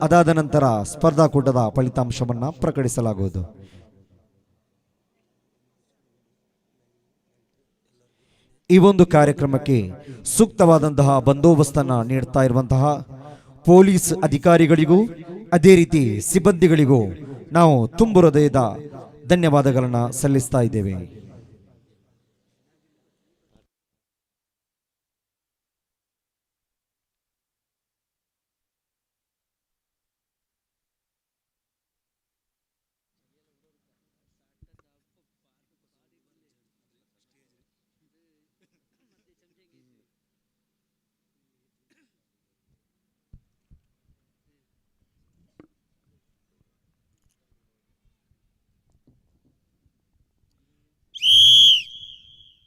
ಅದಾದ ನಂತರ ಸ್ಪರ್ಧಾಕೂಟದ ಫಲಿತಾಂಶವನ್ನು ಪ್ರಕಟಿಸಲಾಗುವುದು. ಈ ಒಂದು ಕಾರ್ಯಕ್ರಮಕ್ಕೆ ಸೂಕ್ತವಾದಂತಹ ಬಂದೋಬಸ್ತನ್ನು ನೀಡ್ತಾ ಇರುವಂತಹ ಪೊಲೀಸ್ ಅಧಿಕಾರಿಗಳಿಗೂ ಅದೇ ರೀತಿ ಸಿಬ್ಬಂದಿಗಳಿಗೂ ನಾವು ತುಂಬು ಹೃದಯದ ಧನ್ಯವಾದಗಳನ್ನು ಸಲ್ಲಿಸ್ತಾ ಇದ್ದೇವೆ.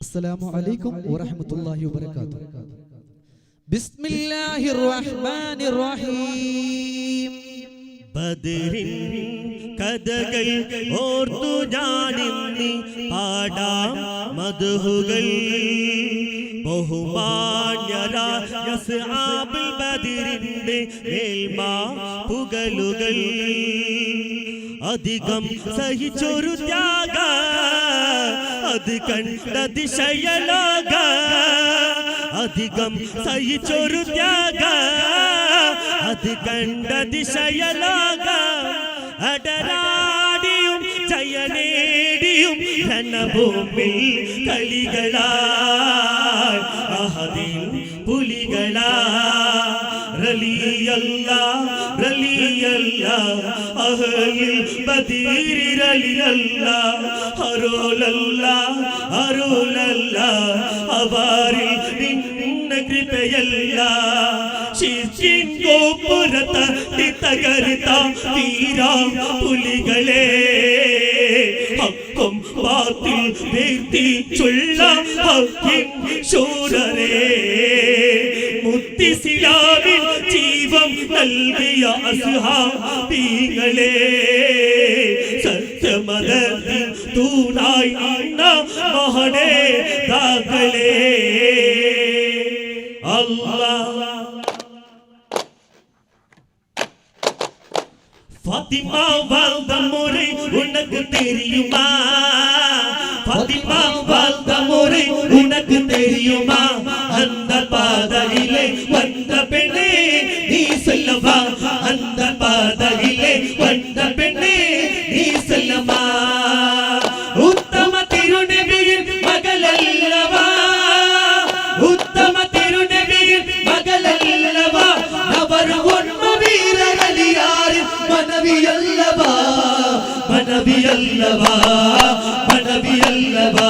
السلام عليكم ورحمة الله وبركاته. بسم الله الرحمن الرحيم. ബദറിൻ കഥകൾ ഓർത്തു ഞാനിന്നി പാടാം മദ്ഹുകൾ ബഹുമാന്യരായ അസ്ഹാബുൽ ബദറിന്റെ മേൽമാ പുകലുകൾ അധികം സഹിച്ചൊരു ത്യാഗ അത് കണ്ടതിശയലോക അധികം സഹിച്ചൊരു ത്യാഗ അത് കണ്ടതിശയലോക അടരാടിയും ജയനേടിയും രണഭൂമിൽ കളികളാൽ അഹദിൻ പുലികളാ റലിയല്ലാഹ് റലിയല്ലാഹ് അഹ്ലിൽ ബദീർ റലിയല്ലാഹ് അരുളല്ലാഹ് അരുളല്ലാഹ് അവരിൽ നിന്ന കൃപയല്ലാഹ് ശിർക്കിൻ ഗോപുരത്തെ തകർത്ത വീരാ പുലികളെ ഹക്കും ബാത്തിൽ വേർതിച്ചുള്ള ഹക്കിൻ ശൂരരേ മുത്തിസിലാവിൻ ജീവൻ നൽകിയ അസ്ഹാബീങ്ങളെ സത്യമതത്തിൻ തൂണായി നിന്ന മഹനേതാക്കളെ അല്ലാഹ് फातिमा वालदा मोरे उनक तेरियुमा फातिमा वालदा मोरे उनक तेरियुमा अंद पादइले वंद पेणे नी सल्लवा अंद पादइले वंद पेणे नी सल्लवा उत्तम तिरुनबियिन मगलल्लवा उत्तम तिरुनबियिन मगलल्लवा नवर उन्म वीरगलियार മനവിയല്ലവാ മനവിയല്ലവാ മനവിയല്ലവാ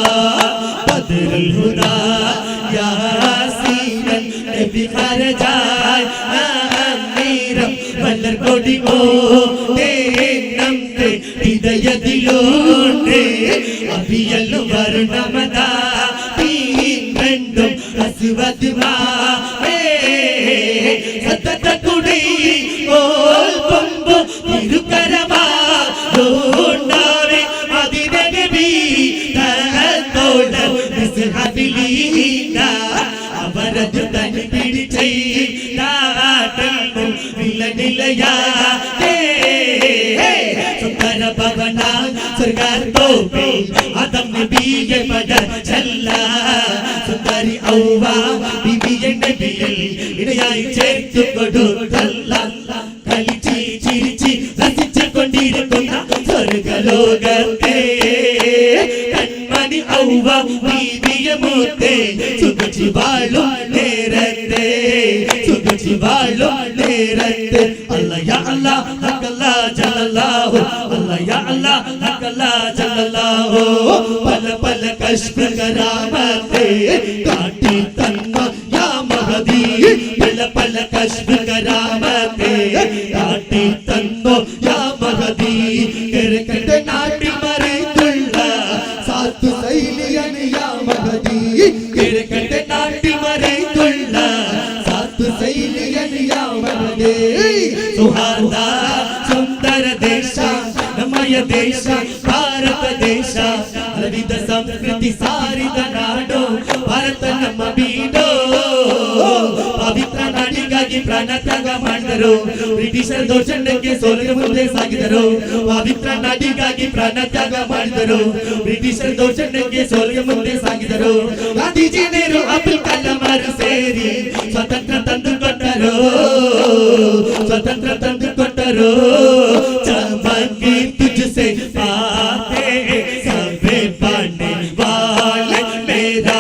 ബദറുൽ ഹുദാ യാസീനൻ നബി ഖരജായ് അമീരം വല്ലർ കൊടിമോ തേനംതെ ഹൃദയതിലോണ്ടേ അബിയൽ വർണ്ണമദാ തീൻ രണ്ടും അസ്വദ്മാ സതത കുടി ഓൽ പമ്പു തിരുക്കരമാ ലോണ്ടാവേ അതിനബി തഹത്തോട നിസ്ഹബിലീന അവരജു തൻ പിടിച്ചൈ നാട്ടൽമു നിലനിലയാ സുന്ദര ഭവന സ്വർഗത്തോപേ ആദം നബിയെ പദ ചല്ല സുന്ദരി ഔവ ബിബിയെ നബിയിൽ ഇടയായി ചേർത്തു കൊടുത്തല്ല കളിച്ച് ചിരിച്ച് രസിച്ചു കൊണ്ടിരിക്കുന്ന സ്വർഗലോകത്തെ കൺമണി ഔവ ബീവിയെ മൂത്തെ സുഖിച്ച് വാഴും നേരത്തെ സുഖിച്ച് വാഴും നേരത്തെ അല്ലാ യാ അല്ലാ ഹക്കല്ലാ ജലല്ലാഹു അല്ലാ യാ അല്ലാ ഹക്കല്ലാ ജലല്ലാഹു പല പല കശ്ഫ കരാമത്തെ കാട്ടി തന്ന യാ മഹദി പല പല കശ്ഫ കരാമത്തെ കാട്ടി തന്നോ യാ മഹദി കിഴക്കന്റെ നാട്ടിൽ മറൈത്തുള്ള സാത്തു സൈലിയൻ യാ മഹദി കിഴക്കന്റെ നാട്ടിൽ മറൈത്തുള്ള സാത്തു സൈലിയൻ യാ മഹദി സുഹാർദ സുന്ദര ദേശ ನಮ್ಮಯ ದೇಶ ಭಾರತ ದೇಶ ವಿವಿಧ ಸಂಸ್ಕೃತಿ ಸಾರಿದ ನಾಡು ಭಾರತ ನಮ್ಮ ಬೀಡು ಪವಿತ್ರ ನಾಡಿಗಾಗಿ ಪ್ರಾಣ ತ್ಯಾಗ ಮಾಡಿದ ಮಾಡಿದರು. ಬ್ರಿಟಿಷರ್ ದೌರ್ಜನ್ಯಕ್ಕೆ ಸೋಲಿನ ಮುಂದೆ ಸಾಗಿದರು. ಪವಿತ್ರ ನಾಡಿಗಾಗಿ ಪ್ರಾಣ ತ್ಯಾಗ ಮಾಡಿದರು. ಬ್ರಿಟಿಷರ್ ದೌರ್ಜನ್ಯಕ್ಕೆ ಸೋಲಿನ ಮುಂದೆ ಸಾಗಿದರು. ಗಾಂಧೀಜಿ, ನೆಹರು, ಅಬ್ದುಲ್ ಕಲಾಂ ಸೇರಿ ಸ್ವತಂತ್ರ ತಂದು ಕೊಟ್ಟರು. ಸ್ವತಂತ್ರ ತಂದು ಕೊಟ್ಟರು. ಚಮಕಿ ತುझसे पाते सबे पाने वाले मेरा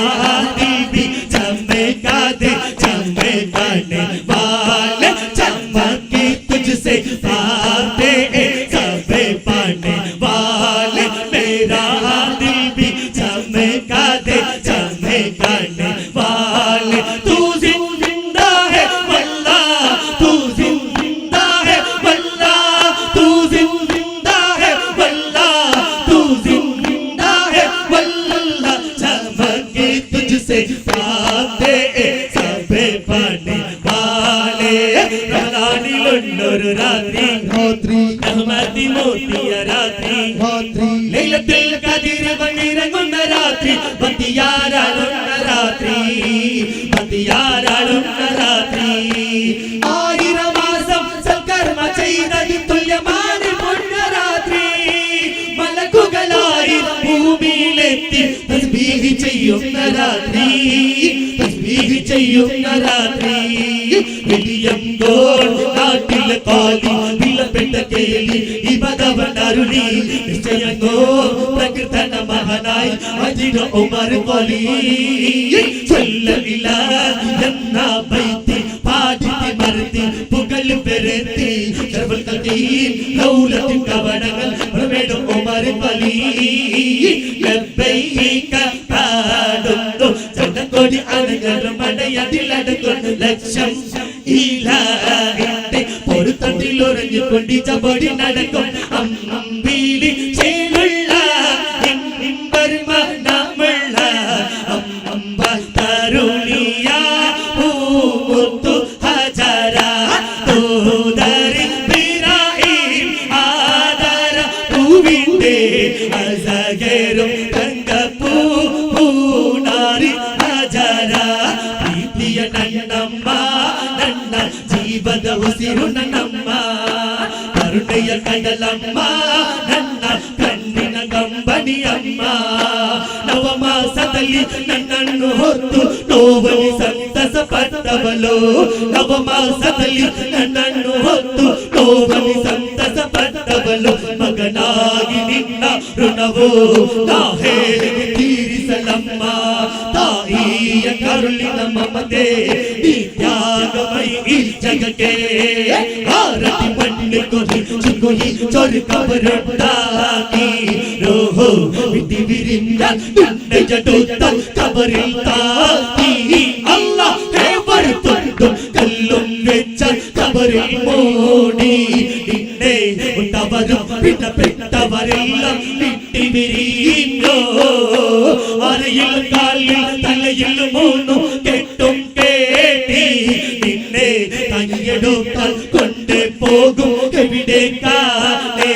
दिल भी चमका दे चमकाने वाले. चमकी तुझसे पाते सबे पाने वाले मेरा दिल भी चमका दे चमकाने वाले. तू जिंदा है वल्लाह, तू जिंदा है वल्लाह, तू जिंदा है वल्लाह, तू जिंदा है वल्लाह. चमके तुझसे पाते सबे पाने वाले. റമദാനിലൊന്നൊരു രാത്രി റഹ്മത്തി മോത്തിയ രാത്രി ലൈലത്തുൽ ഖദർ വന്നിറങ്ങുന്ന രാത്രി ബത്തിയാറാടുന്ന രാത്രി ബത്തിയാറാടുന്ന രാത്രി. 1000 മാസം സൽക്കർമ്മ ചെയ്തത് തുല്യമാണ് പുണ്യരാത്രി. മലക്കുകളായി ഭൂമിയിലെത്തി തസ്ബീഹ് ചെയ്യുന്ന രാത്രി തസ്ബീഹ് ചെയ്യുന്ന രാത്രി. വെളിയങ്കോൾ നാട്ടിലെ കാലി വിലപ്പെട്ട കേളി ഇവതവനരുളി നിശ്ചയങ്ങോ പ്രകൃതന മഹാനായി അജിര ഉമർ കൊലി. ചൊല്ലലില്ല എന്ന ബൈത്തി പാടിത്തി മരത്തി പുകൾ പെരത്തി ശർവൽ കൽക്കീൻ ലൗലത്തിൻ കവടങ്ങൾ പ്രമേടും ഉമർ കൊലി. ലബ്ബൈക പാടുന്നു ചണ്ടക്കൊടി അണകൾ മടയതിലടക്കുന്നു ലക്ഷം ഇലാഹിന്റെ പൊരുത്തത്തിൽ ഉറഞ്ഞുകൊണ്ട് ചപടി നടക്കും അമ്പീലി ചേലുള്ള നമ്മളുള്ള അമ്പ തരുണിയ പൂമുത്തു ഹജര തോദരി ബിരാഹിം ആദര പൂവിന്റെ അസഗരും തങ്കപ്പൂ പൂനാരി ഹജര. പ്രീതിയ നന്നമ്മ ನನ್ನ ಜೀವದ ಉಸಿರು ನನ್ನಮ್ಮ ಕರುಣೆಯ ಕಡಲಮ್ಮ ನನ್ನ ಕಣ್ಣಿನ ಗಂಬನಿಯಮ್ಮ. ನವಮಾಸದಲ್ಲಿ ನನ್ನನ್ನು ಹೊತ್ತು ನೋವಲಿ ಸಂತಸ ಪಟ್ಟವಳು. ನವಮಾಸದಲ್ಲಿ ನನ್ನನ್ನು ಹೊತ್ತು ನೋವಲಿ ಸಂತಸ ಪಟ್ಟವಳು. ಮಗನಾಗಿ ನಿನ್ನ ಋಣವು ನಾ ಹೇಗೆ ತೀರಿಸಲಮ್ಮ. ತಾಯಿಯ ಕರುಳಿನ ಮಮತೆ ತ್ಯಾಗಮಯಿ ಜಗಕ್ಕೆ ಆರತಿ ಮಣ್ಣು ಕೊರಿ ಚುಗುಯಿ ಚೊರು ಕಬರುಂಟಾಕಿ ರೋಹೋ ಬಿಟ್ಟಿವಿರಿಂದ ನಿನ್ನ ಜಡೋತ್ತ ಕಬರಿಲ್ ತಾಕಿ. ಅಲ್ಲ ಹೇ ಬರುತ್ತೊಂದು ಕಲ್ಲುಂ ವೆಚ್ಚ ಕಬರಿಲ್ ಮೋಡಿ ನಿನ್ನೆ ಉಂಟವರು ಬಿಟ್ಟ പെട്ടവരെല്ല വിട്ടിവിരിഞ്ഞോ. അരയിൽ കാലിൽ തലയിൽ മൂന്നു കെട്ടും കേട്ടി നിന്നെ തനിയെടുത്താൽ കൊണ്ടേ പോകും എവിടേക്കാണേ.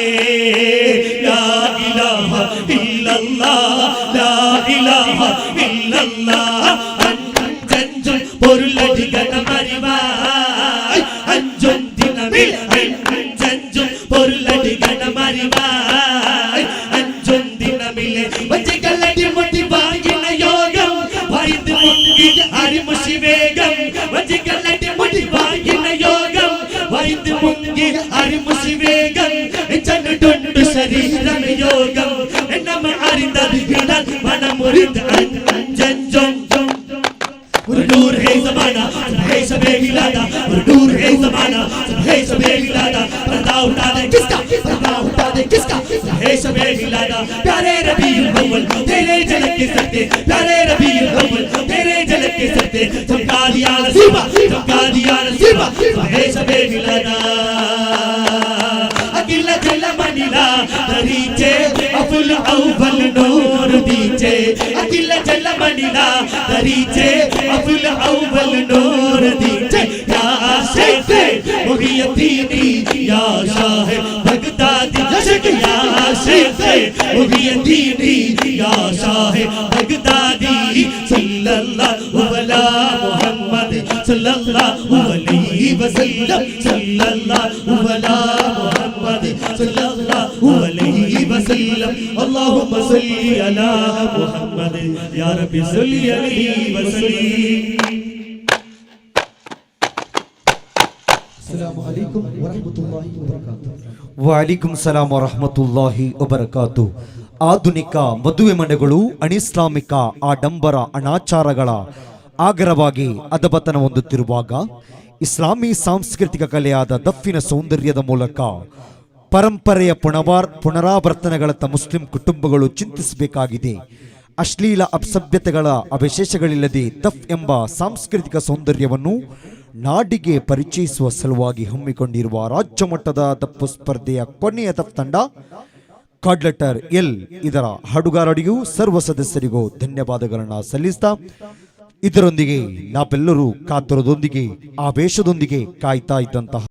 ലാ ഇലാഹ ഇല്ലല്ലാഹ് ലാ ഇലാഹ ഇല്ലല്ലാഹ്. അഞ്ചഞ്ചും പൊരുളടികണമറിവായ് അഞ്ചും ദിനമിൽ അഞ്ചഞ്ചും പൊരുളടികണമറിവായ് അഞ്ചും ദിനമിലെ വഞ്ചകളടി മുട്ടി വാങ്ങിന യോഗം വൈദ്യ മുങ്ങി അരിമുഷി വേഗം. വഞ്ചകളടി മുട്ടി വാങ്ങിന യോഗം വൈദ്യ മുങ്ങി അരിമുഷി വേഗം. ചന്നുണ്ട് ശരീരം യോഗം എന്നമ അറിന്തത് ഹിടൽ മനമുറിത് അഞ്ചഞ്ചും. ഒരു നൂർ ഹേ സമാന ഹേ സബേ മിലാദ. ഒരു നൂർ ഹേ സമാന ഹേ സബേ മിലാദ. पर्दा उठा दे किसका पर्दा उठा दे किसका है सबे मिलादा. प्यारे रबीउल अव्वल तेरे झलक के सत्ते प्यारे रबीउल अव्वल तेरे झलक के सत्ते चमका दिया नसीबा चमका दिया नसीबा है सबे मिलादा. अगिला जल मनीला दरीचे अफुल अव्वल नूर दीचे. अगिला जल मनीला दरीचे अफुल अव्वल नूर दीचे. या शेख मुहियतीनी या शाह बगदादी या शेख मुहियतीनी या शाह बगदादी सल्लल्लाहु अला मुहम्मद सल्लल्लाहु अलैहि वसल्लम सल्लल्लाहु अला मुहम्मद सल्लल्लाहु अलैहि वसल्लम अल्लाहुम्मा सल्ली अला मुहम्मद या रब्बी सल्ली अलैहि वसल्लम। अस्सलामु अलैकुम वरहमतुल्लाहि वबरकातुहू। ವಾಲಿಕುಂ ಸಲಾಂ ವರಹಮತುಲ್ಲಾಹಿ ವಬರಕಾತು. ಆಧುನಿಕ ಮದುವೆ ಮನೆಗಳು ಅನಿಸ್ಲಾಮಿಕ ಆಡಂಬರ ಅನಾಚಾರಗಳ ಆಗರವಾಗಿ ಅಧಪತನ ಹೊಂದುತ್ತಿರುವಾಗ ಇಸ್ಲಾಮಿ ಸಾಂಸ್ಕೃತಿಕ ಕಲೆಯಾದ ದಫ್ಫಿನ ಸೌಂದರ್ಯದ ಮೂಲಕ ಪರಂಪರೆಯ ಪುನರಾವರ್ತನೆಗಳತ್ತ ಮುಸ್ಲಿಂ ಕುಟುಂಬಗಳು ಚಿಂತಿಸಬೇಕಾಗಿದೆ. ಅಶ್ಲೀಲ ಅಪಸಭ್ಯತೆಗಳ ಅವಶೇಷಗಳಿಲ್ಲದೆ ದಫ್ ಎಂಬ ಸಾಂಸ್ಕೃತಿಕ ಸೌಂದರ್ಯವನ್ನು ನಾಡಿಗೆ ಪರಿಚಯಿಸುವ ಸಲುವಾಗಿ ಹಮ್ಮಿಕೊಂಡಿರುವ ರಾಜ್ಯ ಮಟ್ಟದ ದಫ್ ಸ್ಪರ್ಧೆಯ ಕೊನೆಯ ದಫ್ ತಂಡ ಕಾರ್ಡ್ ಎಲ್ ಇದರ ಹಾಡುಗಾರರಿಗೂ ಸರ್ವ ಸದಸ್ಯರಿಗೂ ಧನ್ಯವಾದಗಳನ್ನು ಸಲ್ಲಿಸ್ತಾ ಇದರೊಂದಿಗೆ ನಾವೆಲ್ಲರೂ ಕಾತುರದೊಂದಿಗೆ ಆವೇಶದೊಂದಿಗೆ ಕಾಯ್ತಾ ಇದ್ದಂತಹ